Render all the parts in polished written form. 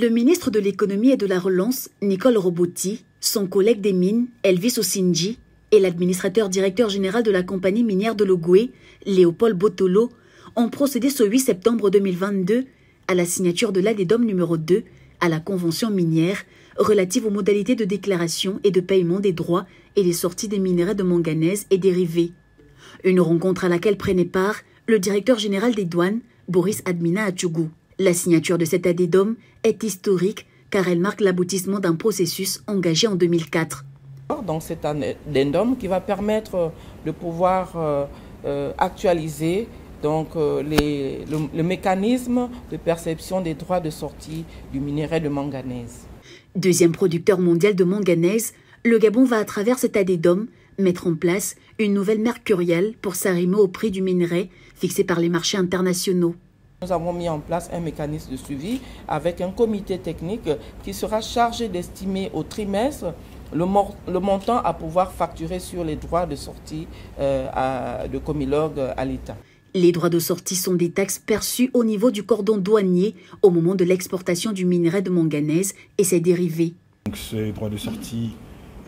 Le ministre de l'économie et de la relance, Nicole Robotti, son collègue des mines, Elvis Osinji, et l'administrateur directeur général de la compagnie minière de Logoué, Léopold Botolo, ont procédé ce 8 septembre 2022 à la signature de l'addendum numéro 2 à la convention minière relative aux modalités de déclaration et de paiement des droits et des sorties des minerais de manganèse et dérivés. Une rencontre à laquelle prenait part le directeur général des douanes, Boris Admina Atchougou. La signature de cet addendum est historique car elle marque l'aboutissement d'un processus engagé en 2004. Donc c'est un addendum qui va permettre de pouvoir actualiser le mécanisme de perception des droits de sortie du minerai de manganèse. Deuxième producteur mondial de manganèse, le Gabon va à travers cet addendum mettre en place une nouvelle mercuriale pour s'arrimer au prix du minerai fixé par les marchés internationaux. Nous avons mis en place un mécanisme de suivi avec un comité technique qui sera chargé d'estimer au trimestre le montant à pouvoir facturer sur les droits de sortie de Comilog à l'État. Les droits de sortie sont des taxes perçues au niveau du cordon douanier au moment de l'exportation du minerai de manganèse et ses dérivés. Donc, ces droits de sortie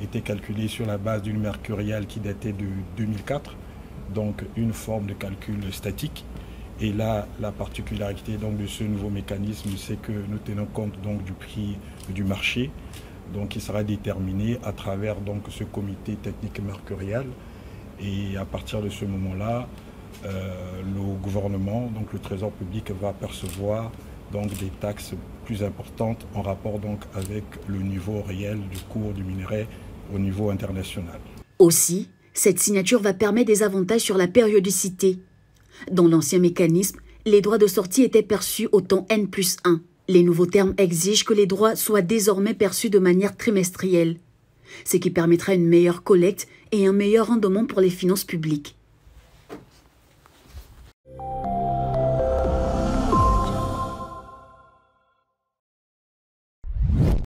étaient calculés sur la base d'une mercuriale qui datait de 2004, donc une forme de calcul statique. Et là, la particularité donc, de ce nouveau mécanisme, c'est que nous tenons compte donc, du prix du marché, donc, qui sera déterminé à travers donc, ce comité technique mercurial. Et à partir de ce moment-là, le gouvernement, donc le Trésor public, va percevoir donc, des taxes plus importantes en rapport donc, avec le niveau réel du cours du minerai au niveau international. Aussi, cette signature va permettre des avantages sur la périodicité. Dans l'ancien mécanisme, les droits de sortie étaient perçus au temps N+1. Les nouveaux termes exigent que les droits soient désormais perçus de manière trimestrielle, ce qui permettra une meilleure collecte et un meilleur rendement pour les finances publiques.